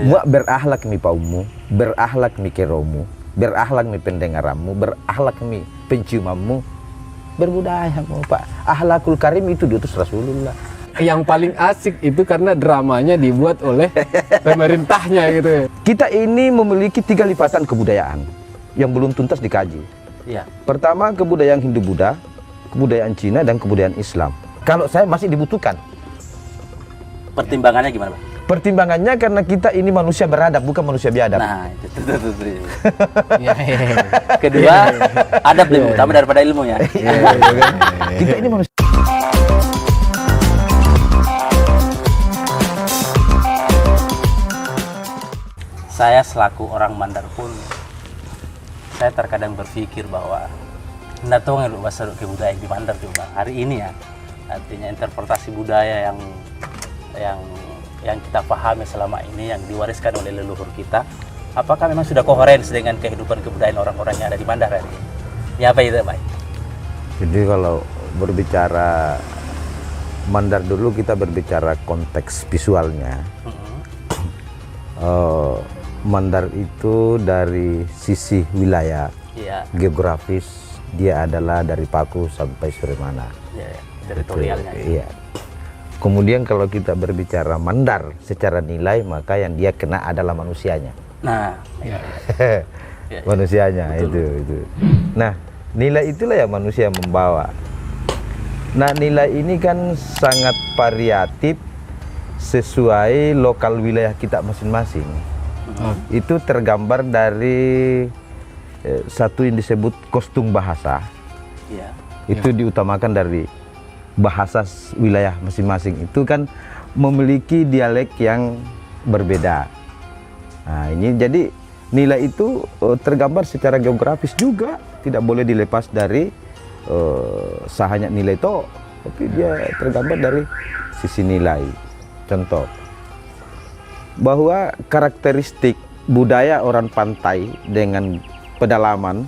Muak berakhlak mi paumu, berakhlak mi keromu, berakhlak mi pendengaranmu, berakhlak mi penciumanmu, berbudayamu Pak. Akhlakul karim itu diutus Rasulullah. Yang paling asik itu karena dramanya dibuat oleh pemerintahnya gitu ya. Kita ini memiliki 3 lipatan kebudayaan yang belum tuntas dikaji. Iya. Pertama, kebudayaan Hindu-Buddha, kebudayaan Cina, dan kebudayaan Islam. Kalau saya masih dibutuhkan. Pertimbangannya gimana, Pak? Pertimbangannya karena kita ini manusia beradab, bukan manusia biadab. Nah, itu. Kedua, adab lebih utama daripada ilmu ya. Kita ini manusia. Saya selaku orang Mandar pun, saya terkadang berpikir bahwa nggak tahu nggak bahasa kebudayaan di Mandar juga hari ini ya, artinya interpretasi budaya yang kita pahami selama ini yang diwariskan oleh leluhur kita, apakah memang sudah koherens dengan kehidupan kebudayaan orang-orang yang ada di Mandar hari ini? Ya apa itu, Pak? Jadi kalau berbicara Mandar dulu, kita berbicara konteks visualnya. Mandar itu dari sisi wilayah, Iya. geografis dia adalah dari Paku sampai Suremana. Ya, teritorialnya. Iya. Kemudian kalau kita berbicara Mandar secara nilai, maka yang dia kena adalah manusianya. Nah, Ya. Manusianya Betul. itu. Nah, nilai itulah yang manusia membawa. Nah, nilai ini kan sangat variatif sesuai lokal wilayah kita masing-masing. Itu tergambar dari satu yang disebut kostum bahasa. iya. Itu diutamakan dari bahasa wilayah masing-masing. Itu kan memiliki dialek yang berbeda. Nah, ini jadi nilai itu tergambar secara geografis juga, tidak boleh dilepas dari sahanya nilai itu, tapi dia tergambar dari sisi nilai. Contoh, bahwa karakteristik budaya orang pantai dengan pedalaman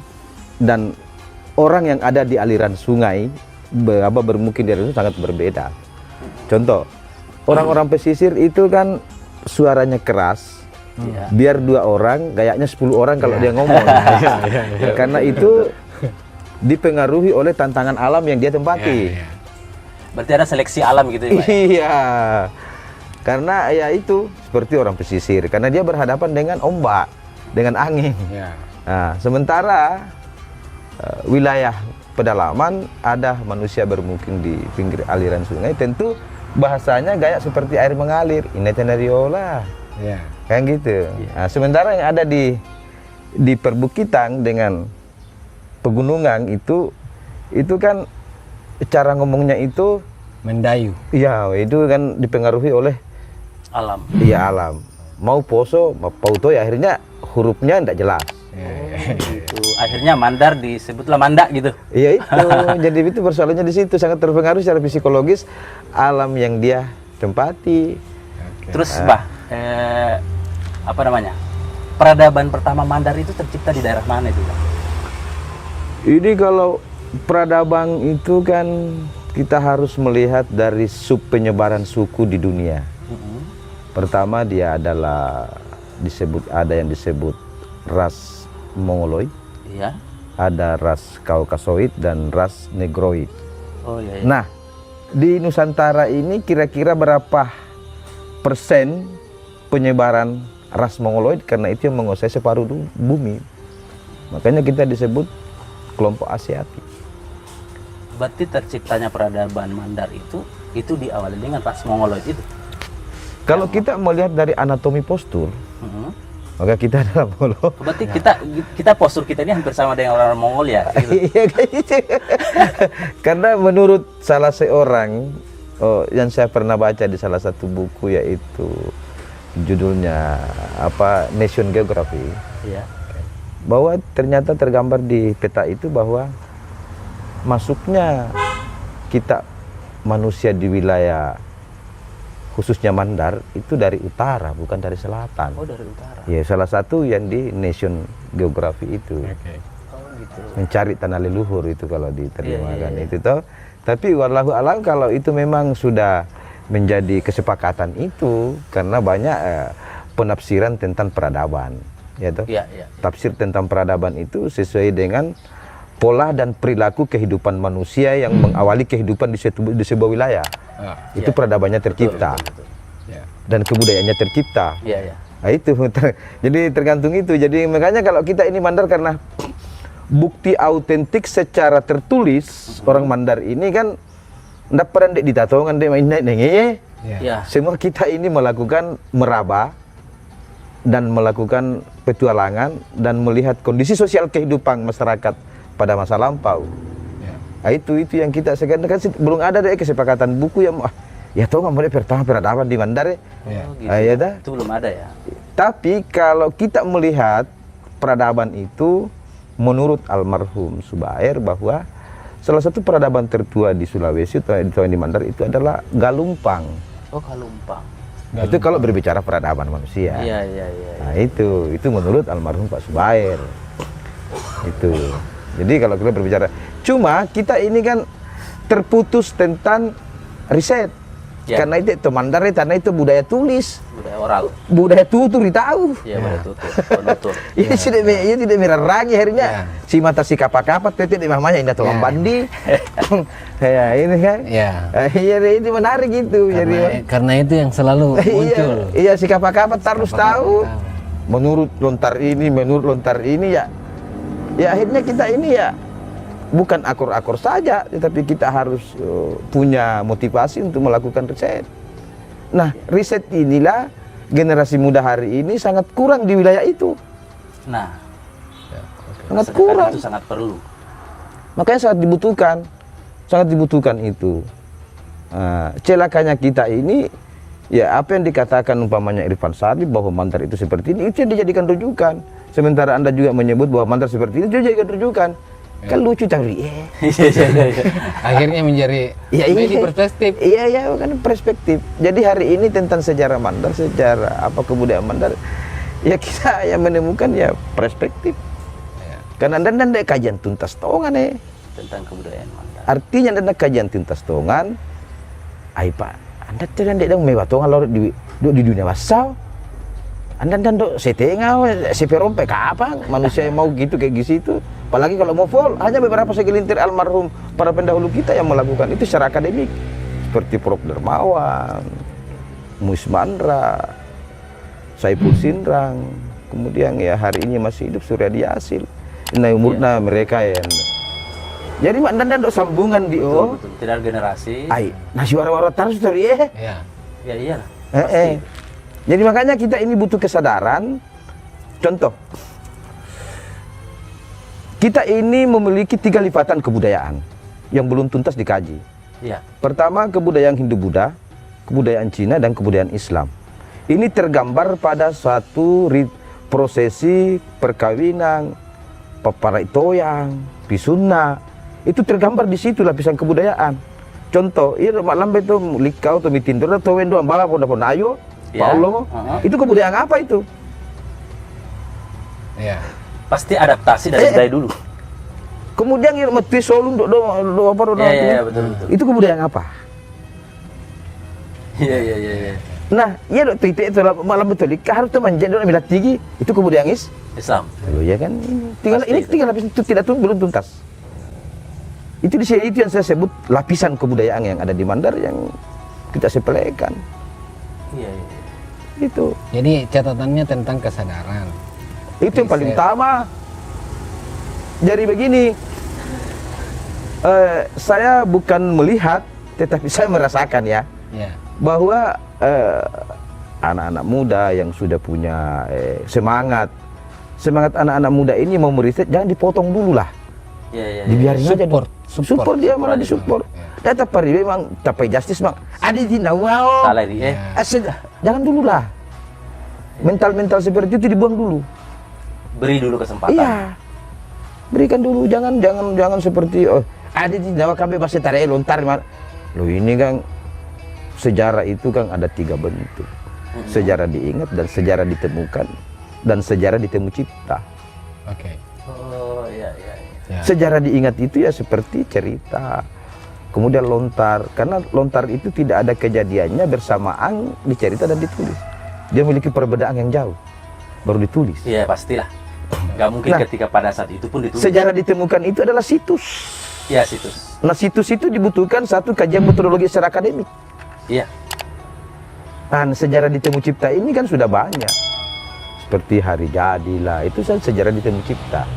dan orang yang ada di aliran sungai bermukim di aliran sungai sangat berbeda. Contoh, orang-orang pesisir itu kan suaranya keras. Iya. Biar 2 orang, gayanya 10 orang kalau dia ngomong. Karena itu dipengaruhi oleh tantangan alam yang dia tempati. Berarti ada seleksi alam gitu ya, Pak? Iya. Karena ya itu seperti orang pesisir, karena dia berhadapan dengan ombak, dengan angin. Ya. Nah, sementara wilayah pedalaman ada manusia bermukim di pinggir aliran sungai, tentu bahasanya gaya seperti air mengalir, ini tenariola. Ya. Kan gitu. Nah, sementara yang ada di perbukitan dengan pegunungan itu kan cara ngomongnya itu Mendayu. ya itu kan dipengaruhi oleh Alam. iya alam. Mau poso, mau pauto ya akhirnya hurufnya tidak jelas. Itu akhirnya Mandar disebutlah Manda gitu. Iya itu. Jadi itu persoalannya di situ, sangat terpengaruh secara psikologis alam yang dia tempati. Terus Bah, apa namanya? Peradaban pertama Mandar itu tercipta di daerah mana itu, Bah? Ini kalau peradaban itu kan kita harus melihat dari sub penyebaran suku di dunia. Pertama dia adalah ada yang disebut ras Mongoloid, Iya. ada ras Kaukasoid dan ras Negroid. Oh iya. Nah, di Nusantara ini kira-kira berapa persen penyebaran ras Mongoloid, karena itu yang menguasai separuh bumi. Makanya kita disebut kelompok Asiatik. Berarti terciptanya peradaban Mandar itu diawali dengan ras Mongoloid itu. Kalau kita melihat dari anatomi postur, maka kita adalah Mongol. Berarti kita postur kita ini hampir sama dengan orang Mongol ya. Gitu. Iya kayak gitu. Karena menurut salah seorang yang saya pernah baca di salah satu buku, yaitu judulnya apa, Nation Geography, Iya. bahwa ternyata tergambar di peta itu bahwa masuknya kita manusia di wilayah khususnya Mandar itu dari utara, bukan dari selatan. Oh, dari utara. Ya, salah satu yang di Nation Geography itu. Oh, gitu. Mencari tanah leluhur itu kalau diterjemahkan itu toh. Tapi wallahu alam kalau itu memang sudah menjadi kesepakatan itu, karena banyak penafsiran tentang peradaban, ya toh? Iya, iya. Tafsir tentang peradaban itu sesuai dengan pola dan perilaku kehidupan manusia yang mengawali kehidupan di sebuah wilayah. Itu peradabannya tercipta. Betul. Ya. Dan kebudayaannya tercipta. Iya, iya. Nah, itu jadi tergantung itu. Jadi makanya kalau kita ini Mandar, karena bukti autentik secara tertulis orang Mandar ini kan ndak pernah ditatongan dek main nenge. Iya. Semua kita ini melakukan meraba dan melakukan petualangan dan melihat kondisi sosial kehidupan masyarakat pada masa lampau. Ya. Nah, itu yang kita sekarang kan belum ada deh kesepakatan buku yang ya tahu nggak boleh pertama peradaban di Mandar ya. Ya. Oh, gitu. Ya dah. Itu belum ada ya. Tapi kalau kita melihat peradaban itu menurut almarhum Subair bahwa salah satu peradaban tertua di Sulawesi atau di Mandar itu adalah Galumpang. Oh, Galumpang. Itu kalau berbicara peradaban manusia. Iya, iya, iya. Nah, itu menurut almarhum Pak Subair. Itu. Jadi kalau kita berbicara, cuma kita ini kan terputus tentang riset. Ya. Karena itu Mandar karena itu budaya tulis. Budaya oral. Budaya tutur ditahu. Iya, budaya tutur. Penutur. Iya tidak merarangi akhirnya si mata si kapak-kapak tetet di mamanya indah tuang bandi. Ya ini kan. Ya. Iya itu menarik itu. Karena itu yang selalu muncul. Iya si kapak-kapak terus tahu. Menurut lontar ini ya akhirnya kita ini ya bukan akor-akor saja, tetapi kita harus punya motivasi untuk melakukan riset. Nah, riset inilah generasi muda hari ini sangat kurang di wilayah itu. Nah, Sangat sedangkan kurang. itu sangat perlu. Makanya sangat dibutuhkan itu. Celakanya kita ini, ya apa yang dikatakan umpamanya Irfan Sadi bahwa Mandar itu seperti ini, itu yang dijadikan rujukan. Sementara Anda juga menyebut bahwa Mandar seperti ini, itu dijadikan rujukan. Kan lucu tapi Akhirnya menjadi perspektif. Iya kan perspektif. Jadi hari ini tentang sejarah Mandar, sejarah apa kebudayaan Mandar, ya kita yang menemukan ya perspektif. Karena Anda kajian tuntas tongan Tentang kebudayaan Mandar. Artinya Anda kajian tuntas tongan, ai Pak, Anda tidak dong mewah tongan lor di dunia wasau. Anda setengah seperompe kapan manusia yang mau gitu kayak gitu. Apalagi kalau mau full, hanya beberapa segelintir almarhum para pendahulu kita yang melakukan itu secara akademik. Seperti Prof. Dermawan, Muis Mandra, Saiful Sindrang, kemudian ya hari ini masih hidup Suryadi Yasil. Ini umurnya mereka ya. Jadi Anda sambungan di Betul. Tidak ada generasi. Ai, nasi wara-wara terus tadi Ya. Ya iya. Jadi makanya kita ini butuh kesadaran. Contoh, kita ini memiliki 3 lipatan kebudayaan yang belum tuntas dikaji. Iya. Pertama, kebudayaan Hindu-Buddha, kebudayaan Cina, dan kebudayaan Islam. Ini tergambar pada suatu prosesi perkawinan, paparai toyang, pisunna. Itu tergambar di situ lapisan kebudayaan. Contoh, ini malam itu likau atau mitindur atau wendo ambala ponda-ponda ayo, Paulo. Itu kebudayaan apa itu? Ya. Pasti adaptasi dari budaya dulu. Kemudian yang mati solung do apa Iya, betul. itu kebudayaan apa? Iya. Nah, iya dok titik itu malam betul. Harus tuh manjat dong bilang tinggi. Itu kebudayaan Islam. Oh ya kan, tinggal lapis itu tidak belum tuntas. Itu di sini itu yang saya sebut lapisan kebudayaan yang ada di Mandar yang kita sepelekan. Iya. Itu. Jadi catatannya tentang kesadaran. Itu yang paling utama. Jadi begini, saya bukan melihat, tetapi saya merasakan ya, bahwa anak-anak muda yang sudah punya semangat anak-anak muda ini mau meriset, jangan dipotong dulu lah. Iya. Dibiarin aja. Support dia malah aja. disupport. Data pari memang tapai justice mang. Ada di nawao. Salah di Jangan dulu lah. Mental seperti itu dibuang dulu. Beri dulu kesempatan. Iya. Berikan dulu, jangan seperti ada di Jawa kami masih tarik lontar. Loh ini kan sejarah itu kan ada 3 bentuk. Sejarah diingat dan sejarah ditemukan dan sejarah ditemu cipta. Oke. Oh, iya. Sejarah diingat itu ya seperti cerita. Kemudian lontar, karena lontar itu tidak ada kejadiannya bersamaan dicerita dan ditulis. dia memiliki perbedaan yang jauh, baru ditulis. Iya pastilah. Nggak mungkin Nah, ketika pada saat itu pun ditulis. Sejarah ditemukan itu adalah situs. Iya situs. Nah, situs itu dibutuhkan satu kajian metodologi secara akademik. Iya. Nah, sejarah ditemu cipta ini kan sudah banyak. Seperti hari jadilah, itu kan sejarah ditemu cipta.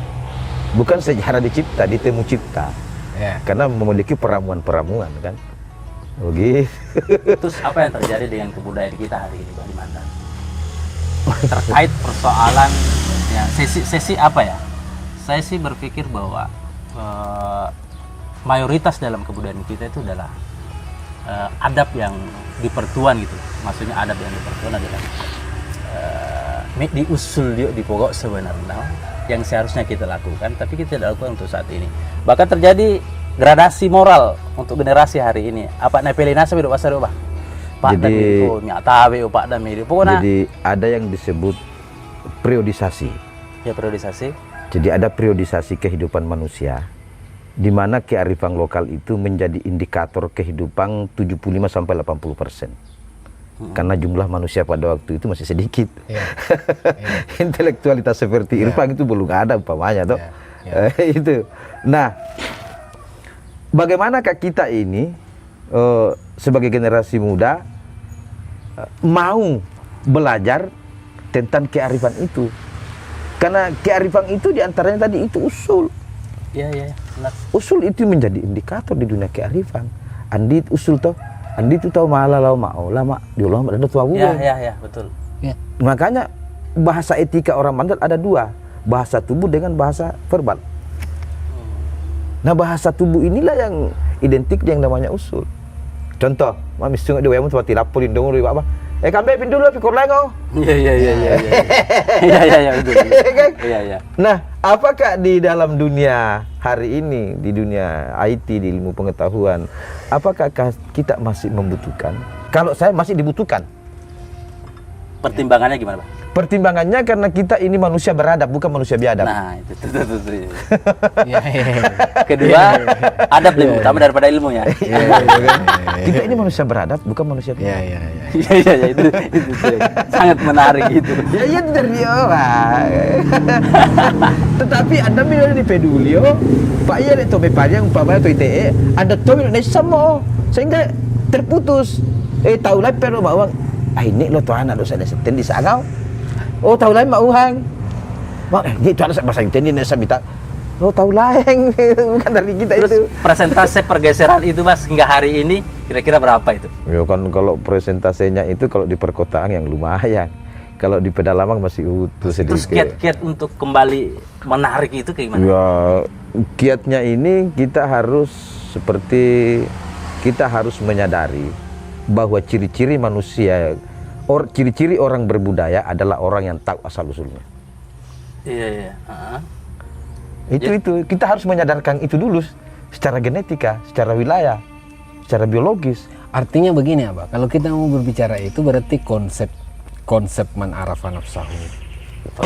Bukan sejarah dicipta, ditemu cipta. Ya. Karena memiliki peramuan-peramuan kan. Oh gitu. Terus apa yang terjadi dengan kebudayaan kita hari ini Bang di Mandar? Terkait persoalan ya, sesi apa ya? Saya sih berpikir bahwa mayoritas dalam kebudayaan kita itu adalah adab yang dipertuan gitu. Maksudnya adab yang dipertuan adalah di usul di pokok sebenarnya yang seharusnya kita lakukan, tapi kita tidak lakukan untuk saat ini. Bahkan terjadi gradasi moral untuk generasi hari ini. Apa nepelina sampai do pasar Pak? Pak dan Jadi- itu nyatawe Pak dan itu pokoknya Jadi ada yang disebut periodisasi. ya periodisasi. Jadi ada periodisasi kehidupan manusia di mana kearifan lokal itu menjadi indikator kehidupan 75 sampai 80%. Karena jumlah manusia pada waktu itu masih sedikit. Iya. Intelektualitas seperti Irfan itu belum ada umpamanya toh. Iya, Itu. Nah, bagaimanakah kita ini sebagai generasi muda mau belajar tentang kearifan itu? Karena kearifan itu diantaranya tadi itu usul. Iya, benar. Usul itu menjadi indikator di dunia kearifan. Andi usul toh, Andi itu tahu malah mau lama diulang ada tua Ya, betul. Ya. Makanya bahasa etika orang Mandar ada dua, bahasa tubuh dengan bahasa verbal. Nah, bahasa tubuh inilah yang identik yang namanya usul. Contoh, mami sungai di wayang tempat lapor lindung di apa? Kambe pindu lu pikir lengo. Iya. Iya, betul. Iya. Nah, apakah di dalam dunia hari ini, di dunia IT, di ilmu pengetahuan, apakah kita masih membutuhkan? Kalau saya masih dibutuhkan. Pertimbangannya gimana, Pak? Pertimbangannya karena kita ini manusia beradab, bukan manusia biadab. Nah, itu. Iya, iya. Kedua, adab lebih utama daripada ilmu ya. Kita ini manusia beradab, bukan manusia Iya, biadab. iya, iya. Iya, itu sangat menarik itu. Ya iya itu dari orang. Tetapi Anda milih di Pedulio, Pak iya di Tobe Padang, umpamanya atau ITE, Anda tahu Indonesia semua, sehingga terputus. Tahu lah perlu bawang. Ini lo tuh anak lo saya seten di Sagau. Oh tahu lain mak uhang. Mak gitu anak bahasa Indonesia ini saya minta. Lo tahu lain bukan dari kita Terus itu. persentase pergeseran itu Mas hingga hari ini kira-kira berapa itu? Ya kan kalau presentasenya itu kalau di perkotaan yang lumayan. Kalau di pedalaman masih utuh sedikit. Terus kiat-kiat untuk kembali menarik itu kayak gimana? Ya, kiatnya ini kita harus menyadari bahwa ciri-ciri manusia, ciri-ciri orang berbudaya adalah orang yang tahu asal usulnya. Iya. Itu kita harus menyadarkan itu dulu secara genetika, secara wilayah, secara biologis. Artinya begini Abah, kalau kita mau berbicara itu berarti konsep man arafa nafsahu. Itu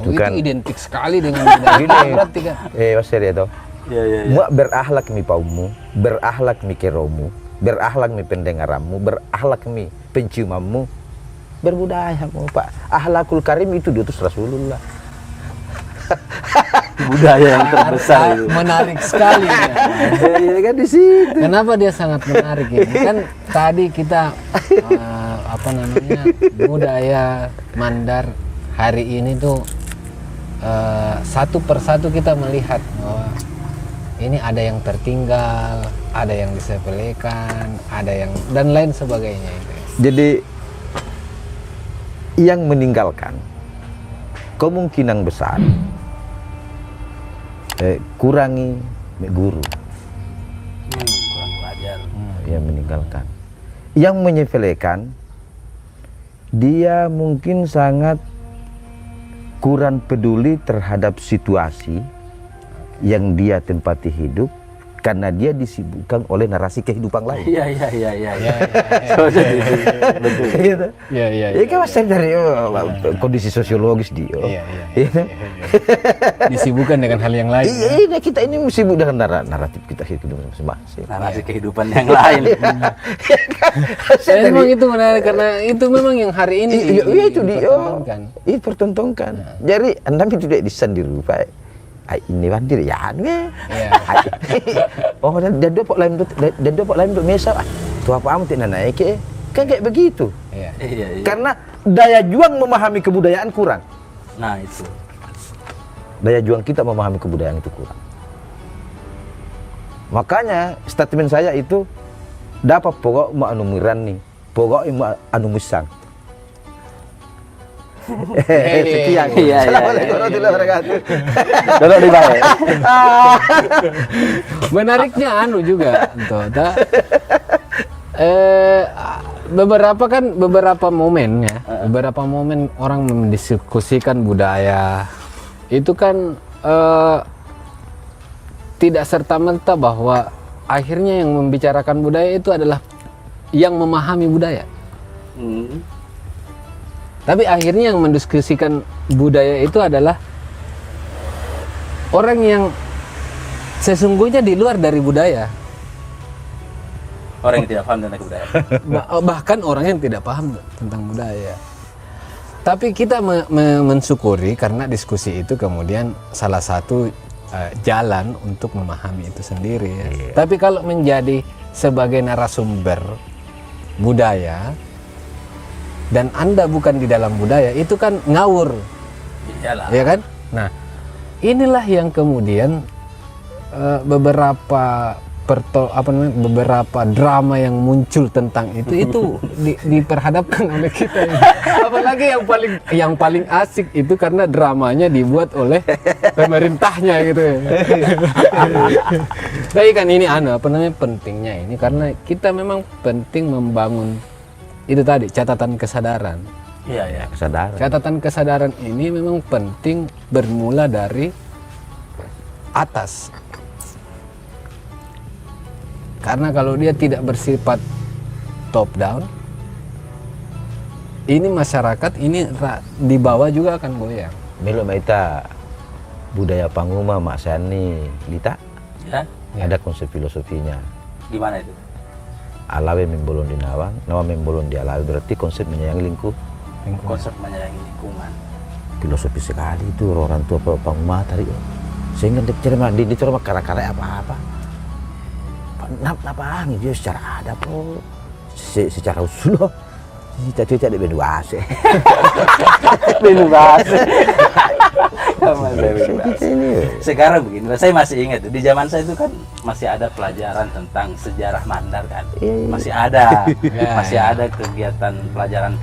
Itu kan- identik sekali dengan budaya. Berarti kan. Wasir ya toh. Iya. Mu berakhlak mi paumu, berakhlak mi keromu, berakhlak mi pendengaranmu, berakhlak mi penciumanmu, berbudayamu Pak. Akhlakul karim itu diutus Rasulullah. Budaya yang terbesar itu. Menarik sekali ya. Ya kan di situ. Kenapa dia sangat menarik ini? Kan tadi kita budaya Mandar hari ini tuh satu persatu kita melihat bahwa ini ada yang tertinggal, ada yang disepelekan, ada yang dan lain sebagainya itu. Jadi yang meninggalkan kemungkinan besar kurangi guru Kurang belajar. yang meninggalkan. Yang menyepelekan dia mungkin sangat kurang peduli terhadap situasi yang dia tempati hidup karena dia disibukkan oleh narasi kehidupan lain. Iya. Betul. Gitu. Iya. Ya kan saya dari kondisi sosiologis dia. Iya. Iya. Disibukkan dengan hal yang lain. Iya, kita ini sibuk dengan naratif kita kehidupan masing-masing. Narasi kehidupan yang lain. Memang itu menarik karena itu memang yang hari ini Iya itu dia. dipertontonkan. Iya pertontonkan. Jadi anda tidak disandir rupa. Ini bandir ya nih. Oh dan dua pok lain untuk mesa. Tuh apa amat tidak naik kan kayak begitu. Iya. Karena daya juang memahami kebudayaan kurang. Nah itu. Daya juang kita memahami kebudayaan itu kurang. Makanya statement saya itu dapat pokok ma anu mirani, pokok ma anu musang. Sekian. Assalamualaikum warahmatullahi wabarakatuh. Dulu dibayar. Menariknya anu juga Ento, beberapa momen ya, beberapa momen orang mendiskusikan budaya itu kan tidak serta-merta bahwa akhirnya yang membicarakan budaya itu adalah yang memahami budaya. Tapi akhirnya yang mendiskusikan budaya itu adalah orang yang sesungguhnya di luar dari budaya. Orang yang tidak paham tentang budaya. Bahkan orang yang tidak paham tentang budaya. Tapi kita mensyukuri karena diskusi itu kemudian salah satu jalan untuk memahami itu sendiri ya. Tapi kalau menjadi sebagai narasumber budaya dan Anda bukan di dalam budaya, itu kan ngawur. Iyalah. Ya kan? Nah, inilah yang kemudian beberapa drama yang muncul tentang itu diperhadapkan oleh kita ini. Apalagi yang paling asik itu karena dramanya dibuat oleh pemerintahnya gitu ya. Tapi kan ini pentingnya ini karena kita memang penting membangun itu tadi catatan kesadaran. Iya. Kesadaran. Catatan kesadaran ini memang penting bermula dari atas. Karena kalau dia tidak bersifat top down, ini masyarakat ini di bawah juga akan goyang. Melo maita budaya panguma Mak Sani Lita. Ya. Ada konsep filosofinya. Gimana itu? Alawe membolon di nawang, nawa membolon di alawe, berarti konsep menyayangi lingkup. Konsep menyayangi lingkungan. Filosofi sekali itu orang tua panguma tadi. Sehingga dia cerama kara-kara apa-apa. Napa dia secara adab secara usul cita-cita di benuase. Sekarang begini, saya masih ingat di zaman saya itu kan masih ada pelajaran tentang sejarah Mandar kan, masih ada, ada kegiatan pelajaran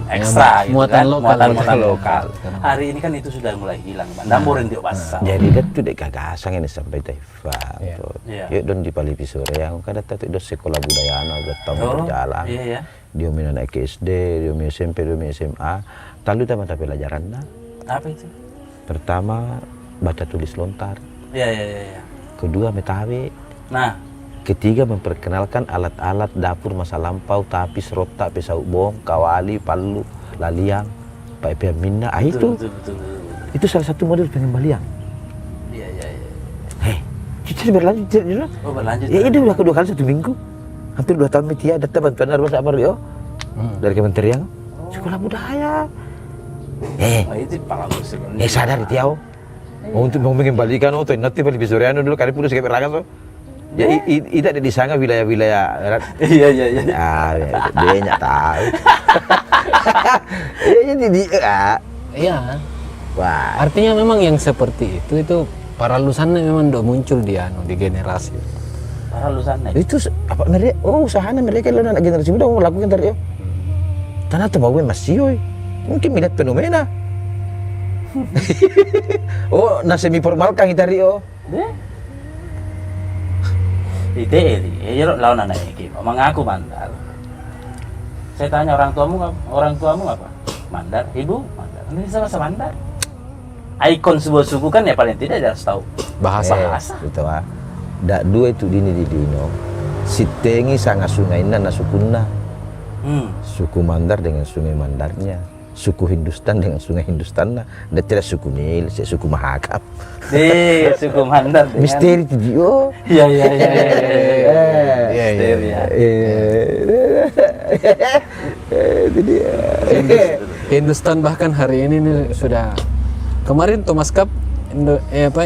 ekstra, gitu muatan kan? lokal. lokal. Hari ini kan itu sudah mulai hilang, Namburin di basah. Jadi kan itu dek gagasan ini sampai Taifa. Yuk don di Palipi sore yang kada tahu itu sekolah budaya anak udah tahun berjalan. Dia main anak SD, dia main SMP, dia main SMA. Lalu ada mata pelajaran nah. Apa itu? Pertama baca tulis lontar. Iya. Kedua metawe. Nah. Ketiga memperkenalkan alat-alat dapur masa lampau, tapis, rotak, pisau bong, kawali, palu, laliang, paipia minna. Betul. Itu salah satu model pengembalian. Iya. Kita berlanjut. Oh berlanjut. Ya itu udah kedua kali 1 minggu. Hampir 2 tahun metia data bantuan Arwas Amario dari Kementerian Sekolah Budaya. Itu bagus sebenarnya. Sadar Tiao. Untuk mau mengembalikan nanti balik Bisuriano dulu kali putus kayak beragas so. Ya itu ada di sana wilayah-wilayah. Iya. Dia nggak tahu. Iya. Wah. Artinya memang yang seperti itu para lulusannya memang udah muncul di generasi. Para lulusannya. Itu apa mereka? Usahanya mereka lo anak generasi muda mau melakukan tadi. Tanah tuh mau masih mungkin melihat fenomena. Nah semi formal kang dari Ide, lawan anak ini, mengaku Mandar. Saya tanya orang tuamu apa? Mandar, ibu Mandar. Ini sama Mandar. Ikon sebuah suku kan ya paling tidak harus tahu bahasa. Gitu ah. dak dua itu dini di dino sitengi sanga sungai na sukunna suku Mandar dengan sungai Mandarnya, suku Hindustan dengan sungai Hindustanna, dan tidak suku Nil, suku Mahakam. Suku Mandar dengan Misteri itu dia. Iya. Misteri ya. Itu dia. Hindustan bahkan hari ini nih sudah kemarin Thomas Cup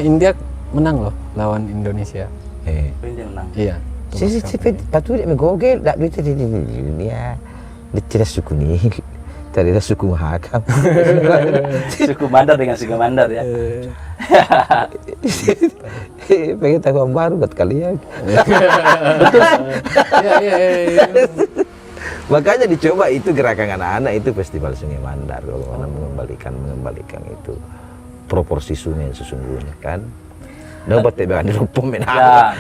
India menang loh lawan Indonesia. India menang. Iya. Si patut dia menggogel, tak bisa di dunia. Dia tidak suku Nil, tidak suku Mahakam. Suku Mandar dengan suku Mandar ya. Pengen tahu baru buat kalian. Iya. Makanya dicoba itu gerakan anak-anak itu festival Sungai Mandar, bagaimana mengembalikan itu proporsi sungai yang sesungguhnya kan. Dapat tebakan rumput menang.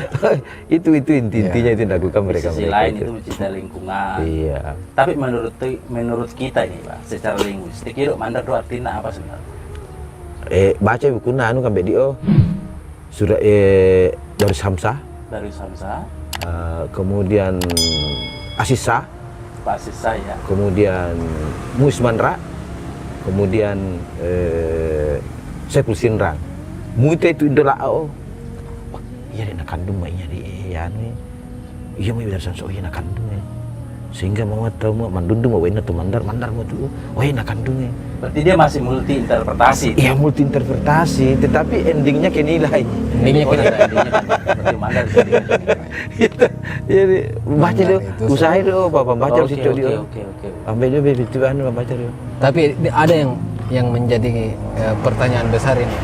Itu intinya itu dilakukan mereka. Di sisi lain itu mencintai lingkungan. Iya. Tapi menurut kita ini Pak, secara linguistik itu Mandar itu artinya apa sebenarnya? Baca buku anu kan Bedio. Sudah dari Samsa. Dari Samsa. Kemudian Asisa. Pak Sisa ya. Kemudian Muismanra. Kemudian Saiful Sinrang. Muita itu idola iya nak kandung mah iya di anu iya mah dari Samsa iya nak kandung sehingga mau tahu mah mandundu mah wena tu Mandar mah tu nak kandung Berarti dia masih multi interpretasi. Iya multi interpretasi, tetapi endingnya ke nilai. Endingnya berarti Mandar itu. Jadi baca dulu, usaha dulu, bapak baca di situ dia. Oke. Ambil dulu itu anu baca dulu. Tapi ada yang menjadi pertanyaan besar ini.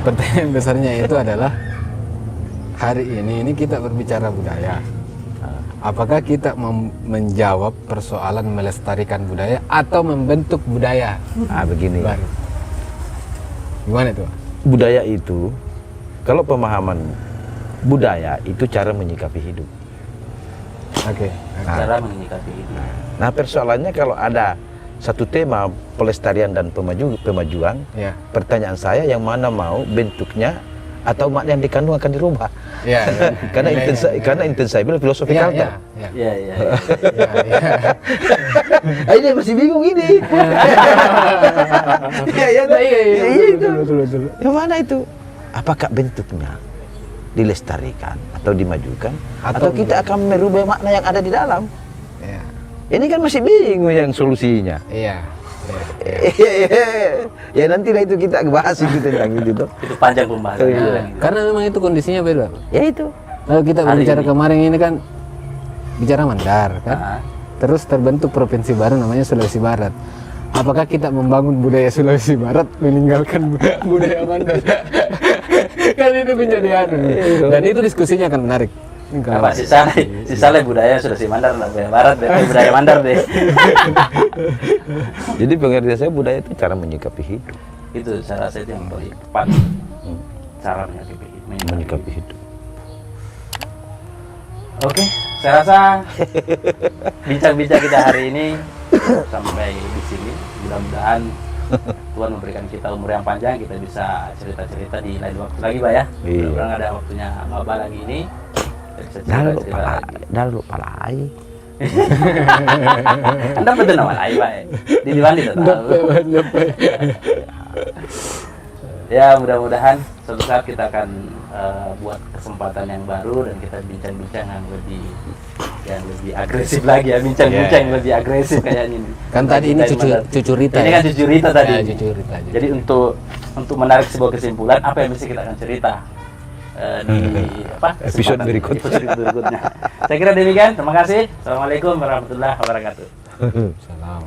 Pertanyaan besarnya itu adalah hari ini kita berbicara budaya. Apakah kita menjawab persoalan melestarikan budaya atau membentuk budaya? Begini. Baru. Gimana itu? Budaya itu, kalau pemahaman budaya itu cara menyikapi hidup. Oke. Cara menyikapi hidup. Nah persoalannya kalau ada satu tema pelestarian dan pemajuan, Ya. pertanyaan saya yang mana mau bentuknya atau makna yang dikandung akan dirubah. Ya. Karena intensibel filosofi culture. Iya. Ini masih bingung ini. Iya itu. Betul. Yang mana itu? Apakah bentuknya dilestarikan atau dimajukan atau kita akan merubah makna yang ada di dalam? Ya. Ini kan masih bingung yang solusinya. Iya. Ya nantilah itu kita bahas itu tentang itu tuh. Itu panjang pembahasannya. Iya. Karena memang itu kondisinya beda. Ya itu. Kalau kita Hari berbicara ini. kemarin ini kan bicara Mandar kan. Terus terbentuk provinsi baru namanya Sulawesi Barat. Apakah kita membangun budaya Sulawesi Barat meninggalkan budaya Mandar? Kan itu menjadi anu. Dan itu diskusinya akan menarik. Apa sisa budaya sudah si Mandar, budaya Barat, budaya Mandar deh. Jadi pengertian saya budaya itu cara menyikapi hidup. Itu saya rasa itu yang paling tepat. Cara Menyikapi hidup. Oke, saya rasa bincang-bincang kita hari ini sampai di sini. Mudah-mudahan Tuhan memberikan kita umur yang panjang, kita bisa cerita-cerita di lain waktu lagi, Pak ya. Iya. Mudah-mudahan ada waktunya Bapak lagi ini. Bisa Dalu cerita-cerita lagi. palai. Anda betul nama lain, Pak. Di Diwandi itu tahu. Ya, mudah-mudahan suatu saat kita akan buat kesempatan yang baru dan kita bincang-bincang yang lebih agresif lagi ya, bincang-bincang yang lebih agresif kayaknya ini. Kan tadi ini cucu Rita. Ini kan cucu Rita tadi. Ya, cucu Rita. Jadi untuk menarik sebuah kesimpulan, apa yang mesti kita akan cerita di Episode kesempatan- episode berikutnya. Saya kira demikian. Terima kasih. Assalamualaikum warahmatullahi wabarakatuh. Salam.